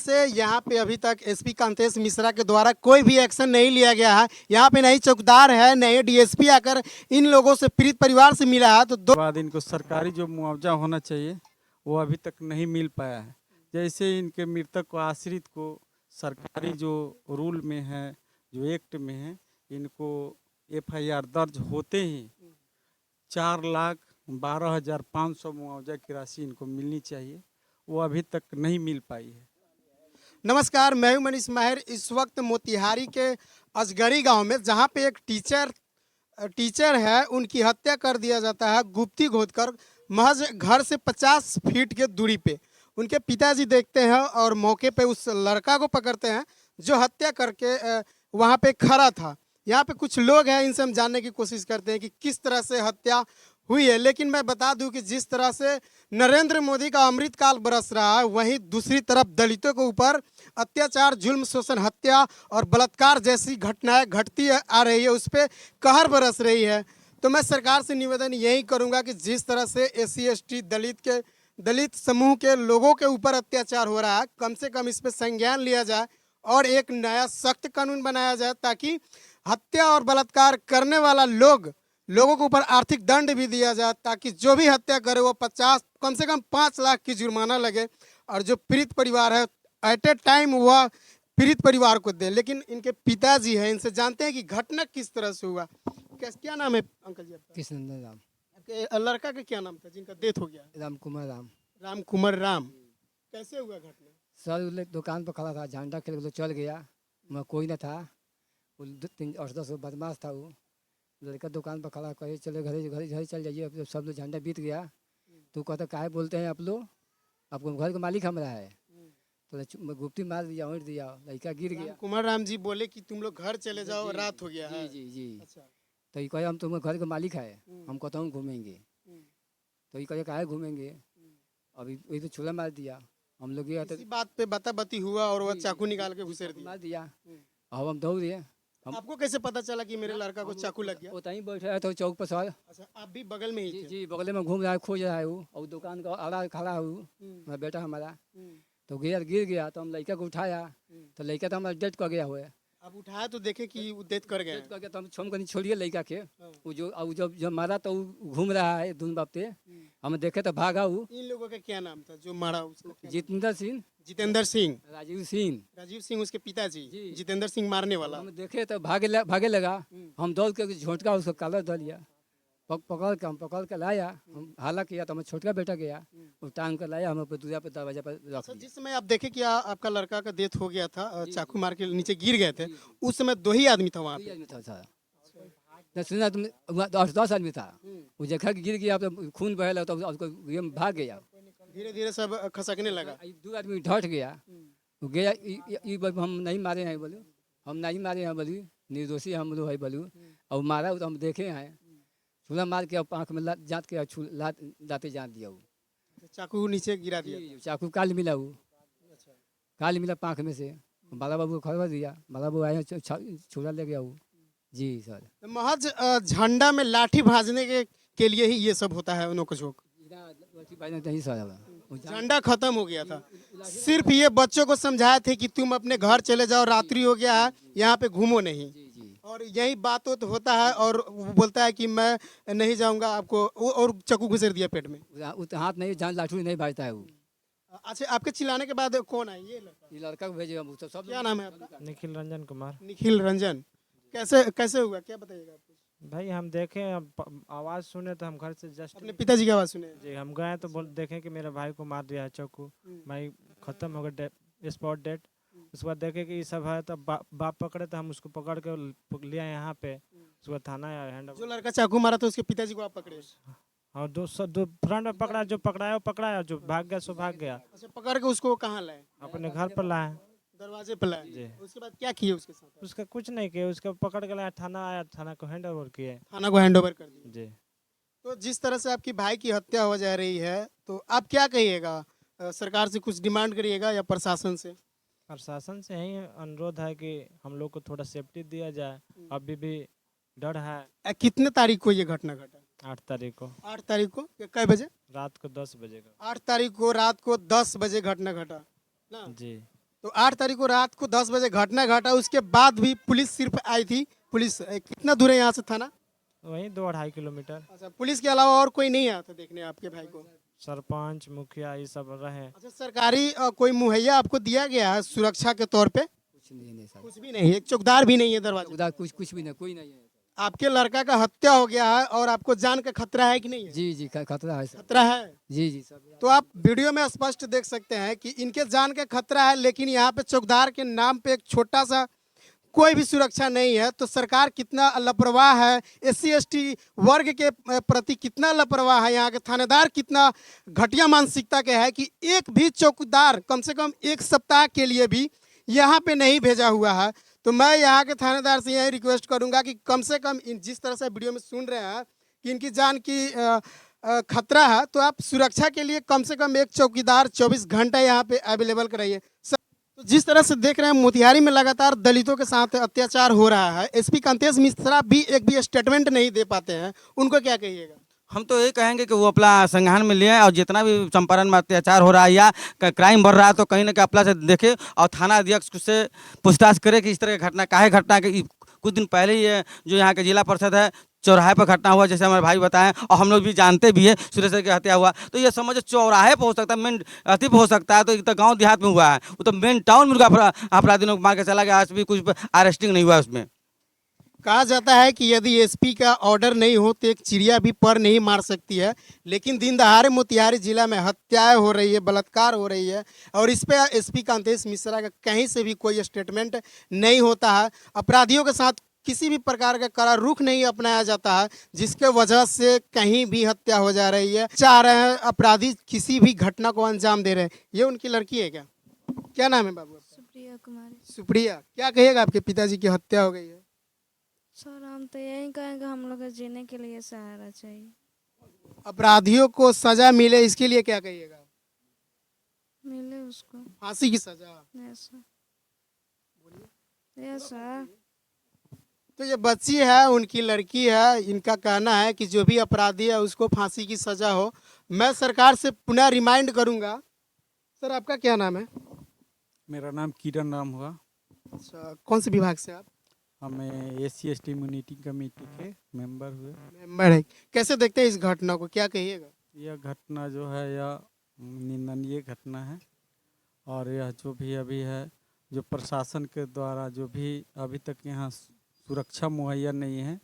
से यहाँ पे अभी तक एसपी कांतेश मिश्रा के द्वारा कोई भी एक्शन नहीं लिया गया है। यहाँ पे नहीं चौकीदार है, नहीं डीएसपी आकर इन लोगों से पीड़ित परिवार से मिला है। तो बाद इनको सरकारी जो मुआवजा होना चाहिए वो अभी तक नहीं मिल पाया है। जैसे इनके मृतक को आश्रित को सरकारी जो रूल में है, जो एक्ट में है, इनको एफआईआर दर्ज होते ही 4,12,500 मुआवजा की राशि इनको मिलनी चाहिए, वो अभी तक नहीं मिल पाई है। नमस्कार, मैं हूं मनीष माहिर। इस वक्त मोतिहारी के असगरी गांव में जहां पे एक टीचर है, उनकी हत्या कर दिया जाता है गुप्ती खोदकर, महज घर से 50 फीट के दूरी पे। उनके पिताजी देखते हैं और मौके पे उस लड़का को पकड़ते हैं जो हत्या करके वहां पे खड़ा था। यहाँ पे कुछ लोग हैं, इनसे हम जानने की कोशिश करते हैं कि किस तरह से हत्या हुई है। लेकिन मैं बता दूं कि जिस तरह से नरेंद्र मोदी का अमृतकाल बरस रहा है, वहीं दूसरी तरफ दलितों के ऊपर अत्याचार, जुल्म, शोषण, हत्या और बलात्कार जैसी घटनाएं घटती आ रही है, उस पर कहर बरस रही है। तो मैं सरकार से निवेदन यही करूंगा कि जिस तरह से SC ST दलित समूह के लोगों के ऊपर अत्याचार हो रहा है, कम से कम इस पर संज्ञान लिया जाए और एक नया सख्त कानून बनाया जाए, ताकि हत्या और बलात्कार करने वाला लोगों के ऊपर आर्थिक दंड भी दिया जाए, ताकि जो भी हत्या करे वो कम से कम 5 लाख की जुर्माना लगे और जो पीड़ित परिवार है एट ए टाइम वह पीड़ित परिवार को दे। लेकिन इनके पिताजी हैं, इनसे जानते हैं कि घटना किस तरह से हुआ। क्या नाम है अंकल जी आपका? कृष्ण राम। आपके लड़का का क्या नाम था जिनका डेथ हो गया? राम कुमार राम। राम कुमार राम। कैसे हुआ घटना? सर दुकान पर खड़ा था, झंडा खेल के चल गया, वहाँ कोई न था। वो 3-10 बदमाश था। वो लड़का दुकान पर खड़ा, कहे चले घर चल जाइए। अब सब लोग झंडा बीत गया तो कहता काहे बोलते हैं आप लोग, आपको घर का मालिक हमारा है। तो गुप्ती मार दिया, उठ दिया, लड़का गिर गया। कुमार राम जी बोले कि तुम लोग घर चले जाओ, रात हो गया है। जी। अच्छा। तो ये कहे हम तुम्हारे घर का मालिक है, हम कहता हूँ घूमेंगे। तो ये कहे काहे घूमेंगे, अभी वही तो छुरा मार दिया। हम लोग ये इसी बात पे बाती हुआ और वह चाकू निकाल के घुसेड़ दिया। मार दिया। अब हम दौड़े। आपको कैसे पता चला कि मेरे लड़का को चाकू लग गया? वहीं बैठा है तो चौक पर सर। अच्छा, आप भी बगल में ही थे? जी, बगल में घूम रहा है, खोज रहा है वो, और दुकान का आड़ा खड़ा है वो, मेरा बेटा हमारा। तो गिर गया तो हम लड़का को उठाया, तो लड़का तो हमारा डेथ कर गया हुआ है। अब उठाया तो देखे कि वो डेथ कर गया। डेथ कर गया तो हम छोड़ कर छोड़िए लड़का के। वो जब मारा तो घूम रहा है धुन बापते, हम देखे तो भागा। वो इन लोगों का क्या नाम था जो मारा? उसका जितेंद्र सिंह, राजीव सिंह उसके पिताजी। जितेंद्र सिंह मारने वाला। हम देखे तो भागे लगा। हम दौड़ के झोटका उसको काला धर लिया, पकड़ के लाया। हम हाला किया तो हमें छोटका बेटा गया, वो टांग कर लाया, हम दूसरा पे दरवाजा पर रख दिया। जिस समय आप देखे कि आपका लड़का का डेथ हो गया था, चाकू मार के नीचे गिर गए थे, उस समय 2 ही आदमी था वहाँ पे? सुना तुम 10 आदमी था। वो देखा कि गिर गया तो खून बह लगा, तो उसको भाग गया। धीरे धीरे सब खसकने लगा। 2 आदमी ढट गया। वो गया, हम नहीं मारे हैं बोलू, हम नहीं मारे हैं बोलू, निर्दोषी हम लोग है बोलू। और मारा तो हम देखे हैं, छुरा मार के आँख में जात के दाते जान दिया। वो चाकू नीचे गिरा दिया? चाकू काल मिला, वो काल मिला पाँख में से। बाला बाबू को खबर दिया, बाला बाबू आया, छुरा ले गया वो। जी सर। महज झंडा में लाठी भाजने के लिए ही ये सब होता है नोकझोंक? नहीं सर, झंडा खत्म हो गया था, सिर्फ ये बच्चों को समझाए थे कि तुम अपने घर चले जाओ, रात्रि हो गया है, यहाँ पे घूमो नहीं। और यही बात तो होता है, और वो बोलता है कि मैं नहीं जाऊंगा आपको, और चाकू घुसेड़ दिया पेट में। हाथ नहीं, जान लाठी नहीं भाजता है वो। अच्छा, आपके चिल्लाने के बाद कौन आए? ये लड़का को भेजे हम सब। क्या नाम है आपका? निखिल रंजन कुमार। निखिल रंजन। कैसे हुआ, क्या बताइएगा आपको? भाई हम देखे, आवाज़ सुने तो हम घर से जस्ट अपने पिताजी की आवाज़ सुने? जी, हम गए तो देखें कि मेरे भाई को मार दिया है चाकू, भाई खत्म हो गया, स्पॉट डेड। उसके बाद देखे कि ये सब है तो बाप पकड़े, तो हम उसको पकड़ के लिया यहाँ पे। उसके बाद थाना हैंड। जो लड़का चाकू मारा था उसके पिताजी को आप पकड़े? और दो फ्रंट में पकड़ा, जो पकड़ाया वो पकड़ाया, जो भाग गया सो भाग गया। अच्छा, पकड़ के उसको कहाँ लाए? अपने घर पर लाए, दरवाजे पे लाए जी। उसके बाद क्या किए उसके साथ? उसका कुछ नहीं किया, उसका पकड़ के लाया, थाना आया, थाना को हैंड ओवर किए। थाना को हैंड ओवर कर दिया जी। तो जिस तरह से आपकी भाई की हत्या हो जा रही है, तो आप क्या कहिएगा? सरकार से कुछ डिमांड करिएगा या प्रशासन से? प्रशासन से यही अनुरोध है कि हम लोग को थोड़ा सेफ्टी दिया जाए, अभी भी डर है। कितने तारीख को ये घटना घटा? 8 तारीख को। 8 तारीख को कै बजे? रात को 10 बजे का। 8 तारीख को रात को 10 बजे घटना घटा ना? जी। तो 8 तारीख को रात को 10 बजे घटना घटा, उसके बाद भी पुलिस सिर्फ आई थी। पुलिस कितना दूर है यहाँ से थाना? वहीं 2-2.5 किलोमीटर। अच्छा, पुलिस के अलावा और कोई नहीं आया था देखने आपके भाई को? सरपंच मुखिया ये सब रहे। अच्छा, सरकारी कोई मुहैया आपको दिया गया है सुरक्षा के तौर पे? कुछ नहीं सर, कुछ भी नहीं, एक चौकीदार भी नहीं है दरवाजे? उधर कुछ भी नहीं, कोई नहीं है। आपके लड़का का हत्या हो गया है और आपको जान का खतरा है कि नहीं है? जी खतरा है सर। खतरा है। जी सब। तो आप वीडियो में स्पष्ट देख सकते हैं कि इनके जान का खतरा है, लेकिन यहाँ पे चौकीदार के नाम पे एक छोटा सा कोई भी सुरक्षा नहीं है। तो सरकार कितना लापरवाह है, SC ST वर्ग के प्रति कितना लापरवाह है, यहाँ के थानेदार कितना घटिया मानसिकता के है कि एक भी चौकीदार कम से कम एक सप्ताह के लिए भी यहाँ पे नहीं भेजा हुआ है। तो मैं यहाँ के थानेदार से यही रिक्वेस्ट करूँगा कि कम से कम इन जिस तरह से वीडियो में सुन रहे हैं कि इनकी जान की खतरा है, तो आप सुरक्षा के लिए कम से कम एक चौकीदार 24 घंटे यहाँ पे अवेलेबल कराइए। तो जिस तरह से देख रहे हैं मोतिहारी में लगातार दलितों के साथ अत्याचार हो रहा है, SP कांतेश मिश्रा भी एक भी स्टेटमेंट नहीं दे पाते हैं, उनको क्या कहिएगा? हम तो यही कहेंगे कि वो अपना संज्ञान में लिए और जितना भी चंपारण में अत्याचार हो रहा है या क्राइम बढ़ रहा है तो कहीं ना कहीं अपना से देखे और थाना अध्यक्ष से पूछताछ करे कि इस तरह की घटना काहे घटना के कुछ दिन पहले ही है जो यहाँ के जिला परिषद है चौराहे पर घटना हुआ, जैसे हमारे भाई बताएं और हम लोग भी जानते भी है सुरेश सर की हत्या हुआ। तो ये समझो चौराहे पर हो सकता है, मेन अति पर हो सकता है, तो एक तो गाँव देहात में हुआ है, वो तो मेन टाउन में अपराधी लोग मार के चला गया, आज भी कुछ अरेस्टिंग नहीं हुआ उसमें। कहा जाता है कि यदि SP का ऑर्डर नहीं हो तो एक चिड़िया भी पर नहीं मार सकती है, लेकिन दिन दहाड़े मोतिहारी जिला में हत्याएं हो रही है, बलात्कार हो रही है और इस पे SP कांतेश मिश्रा का कहीं से भी कोई स्टेटमेंट नहीं होता है। अपराधियों के साथ किसी भी प्रकार का कड़ा रुख नहीं अपनाया जाता है, जिसके वजह से कहीं भी हत्या हो जा रही है। चाह रहे हैं अपराधी किसी भी घटना को अंजाम दे रहे हैं। ये उनकी लड़की है क्या? क्या नाम है बाबू आपका? सुप्रिया कुमारी। सुप्रिया, क्या कहिएगा? आपके पिताजी की हत्या हो गई है। सर हम तो यही कहेंगे हम लोग को जीने के लिए सहारा चाहिए। अपराधियों को सजा मिले, इसके लिए क्या कहिएगा? मिले उसको। फांसी की सजा। Yes sir. Yes sir. तो ये बच्ची है, उनकी लड़की है, इनका कहना है कि जो भी अपराधी है उसको फांसी की सजा हो। मैं सरकार से पुनः रिमाइंड करूंगा। सर आपका क्या नाम है? मेरा नाम किरण राम हुआ। अच्छा, कौन से विभाग से आप? हमें SC ST इम्यूनिटी कमेटी के मेंबर हुए। मेंबर है। कैसे देखते हैं इस घटना को, क्या कहिएगा? यह घटना जो है यह निंदनीय घटना है और यह जो भी अभी है जो प्रशासन के द्वारा जो भी अभी तक यहाँ सुरक्षा मुहैया नहीं है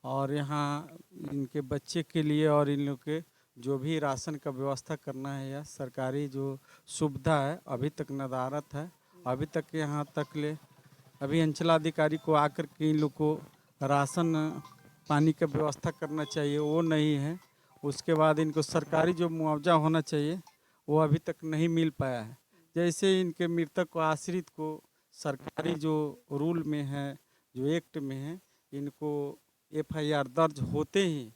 और यहाँ इनके बच्चे के लिए और इन लोग के जो भी राशन का व्यवस्था करना है या सरकारी जो सुविधा है अभी तक नदारत है। अभी तक यहाँ तक ले अभी अंचलाधिकारी को आकर के इन लोग को राशन पानी का व्यवस्था करना चाहिए, वो नहीं है। उसके बाद इनको सरकारी जो मुआवजा होना चाहिए वो अभी तक नहीं मिल पाया है। जैसे इनके मृतक को आश्रित को सरकारी जो रूल में है जो एक्ट में है इनको FIR दर्ज होते ही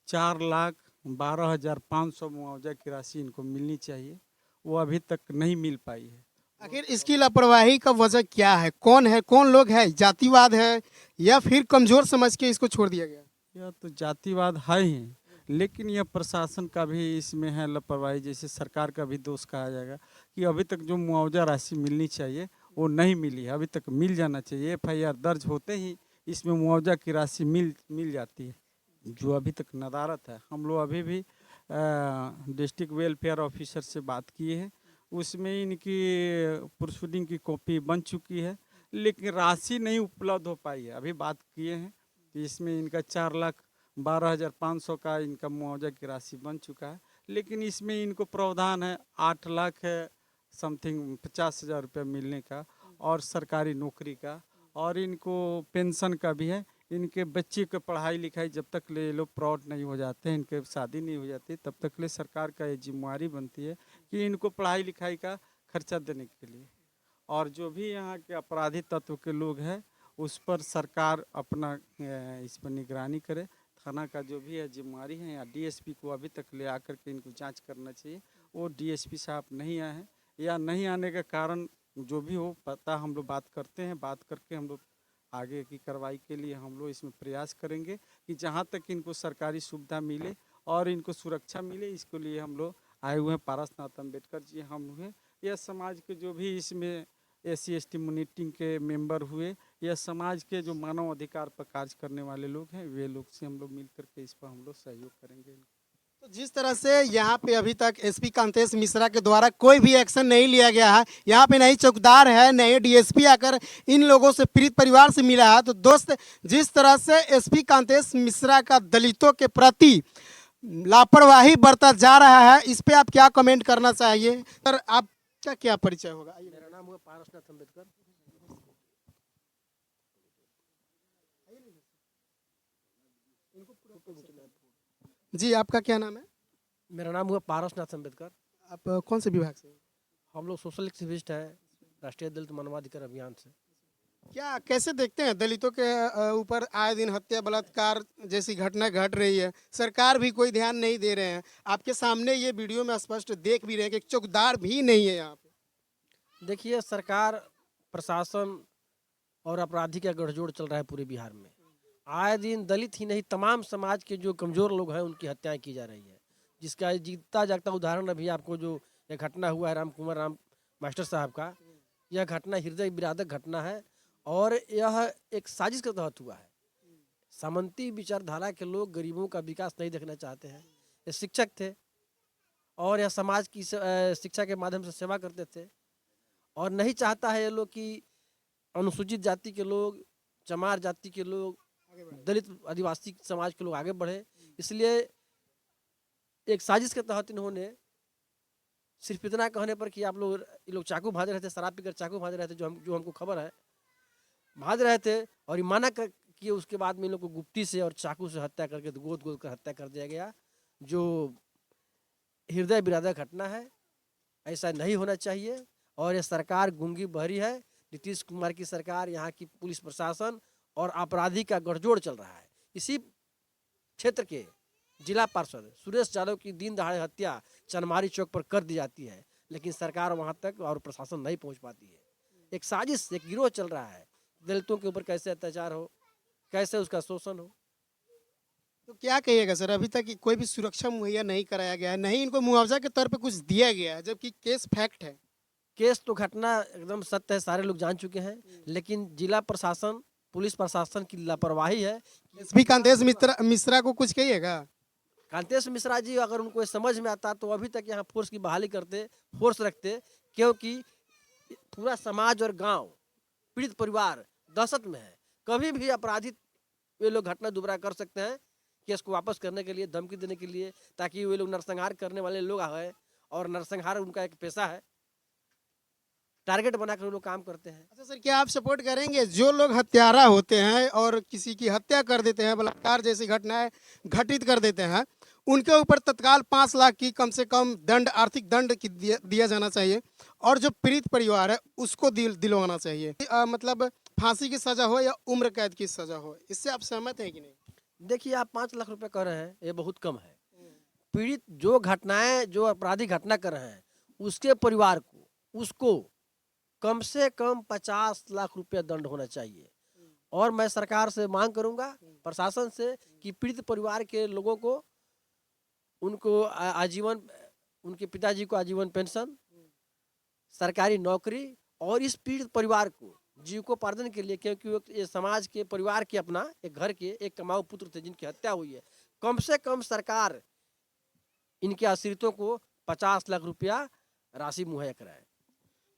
4,12,500 मुआवजा की राशि इनको मिलनी चाहिए, वो अभी तक नहीं मिल पाई है। आखिर इसकी लापरवाही का वजह क्या है? कौन है, कौन लोग है? जातिवाद है या फिर कमजोर समझ के इसको छोड़ दिया गया? यह तो जातिवाद है ही, लेकिन यह प्रशासन का भी इसमें है लापरवाही। जैसे सरकार का भी दोष कहा जाएगा कि अभी तक जो मुआवजा राशि मिलनी चाहिए वो नहीं मिली है, अभी तक मिल जाना चाहिए। FIR दर्ज होते ही इसमें मुआवजा की राशि मिल जाती है, जो अभी तक नदारत है। हम लोग अभी भी डिस्ट्रिक्ट वेलफेयर ऑफिसर से बात किए हैं, उसमें इनकी प्रोसीडिंग की कॉपी बन चुकी है, लेकिन राशि नहीं उपलब्ध हो पाई है। अभी बात किए हैं कि इसमें इनका 4,12,500 का इनका मुआवजा की राशि बन चुका है, लेकिन इसमें इनको प्रावधान है 8 लाख है समथिंग 50,000 रुपये मिलने का और सरकारी नौकरी का, और इनको पेंशन का भी है। इनके बच्चे के पढ़ाई लिखाई जब तक ले लोग प्रौढ़ नहीं हो जाते हैं, इनके शादी नहीं हो जाती, तब तक ले सरकार का ये जिम्मेवारी बनती है कि इनको पढ़ाई लिखाई का खर्चा देने के लिए। और जो भी यहाँ के अपराधी तत्व के लोग हैं उस पर सरकार अपना इस पर निगरानी करे। थाना का जो भी है जिम्मेवारी है या DSP को अभी तक ले आकर के इनको जांच करना चाहिए। वो DSP साहब नहीं आए हैं या नहीं आने के कारण जो भी हो पता हम लोग बात करते हैं, बात करके हम लोग आगे की कार्रवाई के लिए हम लोग इसमें प्रयास करेंगे कि जहाँ तक इनको सरकारी सुविधा मिले और इनको सुरक्षा मिले, इसके लिए हम लोग आए हुए हैं। पारसनाथ अम्बेडकर जी हम हुए यह समाज के जो भी इसमें SC ST मॉनिटरिंग के मेंबर हुए, यह समाज के जो मानव अधिकार पर कार्य करने वाले लोग हैं, वे लोग से हम लोग मिल करके इस पर हम लोग सहयोग करेंगे। तो जिस तरह से यहाँ पे अभी तक SP कांतेश मिश्रा के द्वारा कोई भी एक्शन नहीं लिया गया है, यहाँ पे नहीं चौकीदार है, नहीं DSP आकर इन लोगों से पीड़ित परिवार से मिला है। तो दोस्त, जिस तरह से SP कांतेश मिश्रा का दलितों के प्रति लापरवाही बरता जा रहा है, इस पे आप क्या कमेंट करना चाहिए? सर, आपका क्या परिचय होगा? मेरा नाम हुआ पारसनाथ अम्बेडकर। जी, आपका क्या नाम है? मेरा नाम हुआ पारसनाथ अम्बेडकर। आप कौन से विभाग से? हम लोग सोशल एक्टिविस्ट हैं, राष्ट्रीय दलित मानवाधिकार अभियान से। क्या कैसे देखते हैं दलितों के ऊपर आए दिन हत्या बलात्कार जैसी घटना घट रही है, सरकार भी कोई ध्यान नहीं दे रहे हैं? आपके सामने ये वीडियो में स्पष्ट देख भी रहे हैं कि एक चौकीदार भी नहीं है यहाँ पे। देखिए, सरकार, प्रशासन और अपराधी का गठजोड़ चल रहा है पूरे बिहार में। आए दिन दलित ही नहीं, तमाम समाज के जो कमज़ोर लोग हैं उनकी हत्याएं की जा रही है, जिसका जीता जागता उदाहरण अभी आपको जो यह घटना हुआ है राम मास्टर साहब का, यह घटना हृदय विदारक घटना है और यह एक साजिश के तहत हुआ है। सामंती विचारधारा के लोग गरीबों का विकास नहीं देखना चाहते हैं। ये शिक्षक थे और यह समाज की शिक्षा के माध्यम से सेवा करते थे और नहीं चाहता है ये लोग कि अनुसूचित जाति के लोग, चमार जाति के लोग, दलित आदिवासी समाज के लोग आगे बढ़े। इसलिए एक साजिश के तहत इन्होंने सिर्फ इतना कहने पर कि आप लोग, ये लोग चाकू भाज रहे थे, शराब पीकर चाकू भाज रहे थे, जो हमको खबर है, भाज रहे थे और ये माना कि उसके बाद में इन लोग को गुप्ती से और चाकू से हत्या करके गोद कर हत्या कर दिया गया, जो हृदय विदारक घटना है। ऐसा नहीं होना चाहिए और ये सरकार गूंगी बहरी है। नीतीश कुमार की सरकार, यहाँ की पुलिस प्रशासन और अपराधी का गठजोड़ चल रहा है। इसी क्षेत्र के जिला पार्षद सुरेश यादव की दिन दहाड़े हत्या चनमारी चौक पर कर दी जाती है, लेकिन सरकार वहां तक और प्रशासन नहीं पहुंच पाती है। एक साजिश, एक गिरोह चल रहा है। दलितों के ऊपर कैसे अत्याचार हो, कैसे उसका शोषण हो। तो क्या कहिएगा सर, अभी तक कोई भी सुरक्षा मुहैया नहीं कराया गया है, नहीं इनको मुआवजा के तौर पे कुछ दिया गया है, जबकि केस फैक्ट है। केस तो घटना एकदम सत्य है, सारे लोग जान चुके हैं, लेकिन जिला प्रशासन, पुलिस प्रशासन की लापरवाही है। SP कांतेश मिश्रा को कुछ कहिएगा? कांतेश मिश्रा जी, अगर उनको समझ में आता तो अभी तक यहाँ फोर्स की बहाली करते, फोर्स रखते, क्योंकि पूरा समाज और गांव, पीड़ित परिवार दहशत में है। कभी भी अपराधी वे लोग घटना दोबारा कर सकते हैं, केस को वापस करने के लिए, धमकी देने के लिए, ताकि वे लोग नरसंहार करने वाले लोग आए और नरसंहार उनका एक पेशा है, टारगेट बनाकर लोग काम करते हैं। अच्छा सर, क्या आप सपोर्ट करेंगे जो लोग हत्यारा होते हैं और किसी की हत्या कर देते हैं, बलात्कार जैसी घटनाएं घटित कर देते हैं, उनके ऊपर तत्काल 5 लाख की कम से कम दंड, आर्थिक दंड दिया जाना चाहिए और जो पीड़ित परिवार है उसको दिलवाना चाहिए? मतलब फांसी की सजा हो या उम्र कैद की सजा हो, इससे आप सहमत हैं कि नहीं? देखिए, आप 5 लाख रुपए कह रहे हैं, ये बहुत कम है। पीड़ित जो घटनाएं, जो अपराधी घटना कर रहे हैं, उसके परिवार को, उसको कम से कम 50 लाख रुपया दंड होना चाहिए। और मैं सरकार से मांग करूंगा, प्रशासन से, कि पीड़ित परिवार के लोगों को, उनको आजीवन, उनके पिताजी को आजीवन पेंशन, सरकारी नौकरी, और इस पीड़ित परिवार को जीविकोपार्जन के लिए, क्योंकि ये समाज के, परिवार के, अपना एक घर के एक कमाऊ पुत्र थे जिनकी हत्या हुई है, कम से कम सरकार इनके आश्रितों को 50 लाख रुपया राशि मुहैया कराए।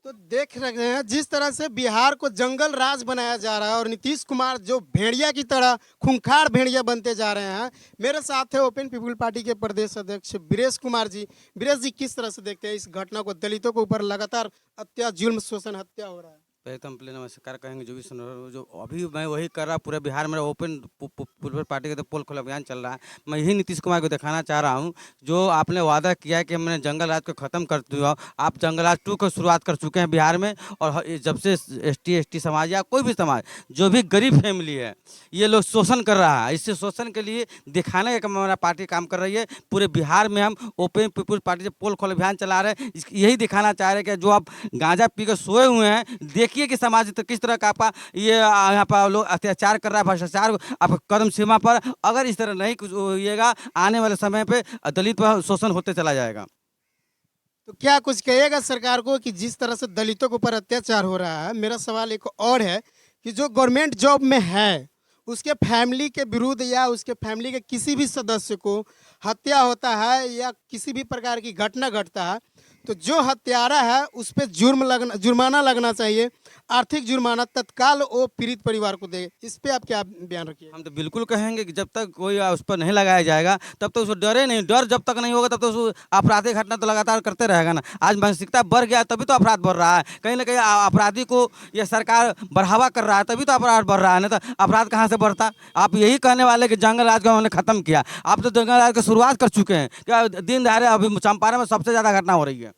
तो देख रहे हैं जिस तरह से बिहार को जंगल राज बनाया जा रहा है और नीतीश कुमार जो भेड़िया की तरह खूंखार भेड़िया बनते जा रहे हैं। मेरे साथ है ओपन पीपुल पार्टी के प्रदेश अध्यक्ष वीरेश कुमार जी। वीरेश जी, किस तरह से देखते हैं इस घटना को? दलितों के ऊपर लगातार जुल्म, शोषण, हत्या हो रहा है। पहले तो हम पहले नमस्कार कहेंगे जो भी सुन रहे हो। जो अभी मैं वही कर रहा, पूरे बिहार में ओपन पीपल पार्टी का तो पोल खोल अभियान चल रहा है। मैं यही नीतीश कुमार को दिखाना चाह रहा हूँ, जो आपने वादा किया है कि हमने जंगल राज को ख़त्म कर दिया, आप जंगल राज 2 को शुरुआत कर चुके हैं बिहार में। और जब से ST समाज या कोई भी समाज, जो भी गरीब फैमिली है, ये लोग शोषण कर रहा है। इससे शोषण के लिए दिखाने का हमारा पार्टी काम कर रही है। पूरे बिहार में हम ओपन पीपल पार्टी से पोल खोल अभियान चला रहे हैं। यही दिखाना चाह रहे हैं कि जो आप गांजा पी कर सोए हुए हैं, देखिए कि समाज किस तरह का आपका ये यहाँ पर लोग अत्याचार कर रहा है, भ्रष्टाचार आप कदम सीमा पर। अगर इस तरह नहीं कुछ होइएगा, आने वाले समय पे दलित पर शोषण होते चला जाएगा। तो क्या कुछ कहिएगा सरकार को कि जिस तरह से दलितों के ऊपर अत्याचार हो रहा है? मेरा सवाल एक और है कि जो गवर्नमेंट जॉब में है उसके फैमिली के विरुद्ध या उसके फैमिली के किसी भी सदस्य को हत्या होता है या किसी भी प्रकार की घटना घटता है तो जो हत्यारा है उस पर जुर्माना लगना चाहिए, आर्थिक जुर्माना तत्काल वो पीड़ित परिवार को दे। इस पे आप क्या बयान रखिए? हम तो बिल्कुल कहेंगे कि जब तक कोई उस पर नहीं लगाया जाएगा तब तक उसको डरे नहीं, डर जब तक नहीं होगा तब तक उसको आपराधिक घटना तो लगातार करते रहेगा ना। आज मानसिकता बढ़ गया तभी तो अपराध बढ़ रहा है, कहीं ना कहीं अपराधी को ये सरकार बढ़ावा कर रहा है तभी तो अपराध बढ़ रहा है, नहीं तो अपराध कहाँ से बढ़ता। आप यही कहने वाले कि जंगल राज को हमने खत्म किया, आप तो जंगल राज की शुरुआत कर चुके हैं। क्या दिन दहाड़े अभी चंपारण में सबसे ज़्यादा घटना हो रही है।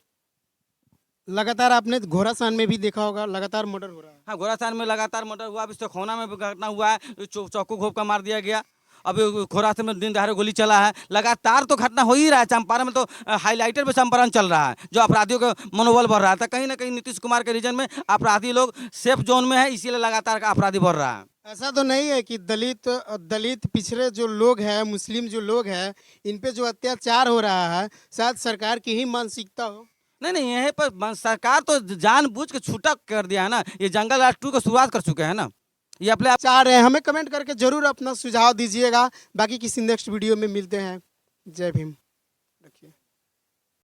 लगातार आपने घोड़ासान में भी देखा होगा, लगातार मर्डर हो रहा है। हाँ, घोड़ासान में लगातार मर्डर हुआ, अभी सोखौना में भी घटना हुआ है, चाकू घोप का मार दिया गया। अभी घोड़ासान में दिन दहाड़े गोली चला है, लगातार तो घटना हो ही रहा है। चंपारण में तो हाईलाइटर पे चंपारण चल रहा है, जो अपराधियों का मनोबल बढ़ रहा था। कहीं ना कहीं नीतीश कुमार के रीजन में अपराधी लोग सेफ जोन में है, इसीलिए लगातार अपराधी बढ़ रहा है। ऐसा तो नहीं है कि दलित पिछड़े जो लोग हैं, मुस्लिम जो लोग हैं, इन पे जो अत्याचार हो रहा है शायद सरकार की ही मानसिकता हो? नहीं, यहीं पर सरकार तो जानबूझ के छूटा कर दिया है ना। ये जंगल राज 2 की शुरुआत कर चुके हैं ना, ये अपने आप चाह रहे हैं। हमें कमेंट करके जरूर अपना सुझाव दीजिएगा। बाकी किसी नेक्स्ट वीडियो में मिलते हैं। जय भीम। रखिए।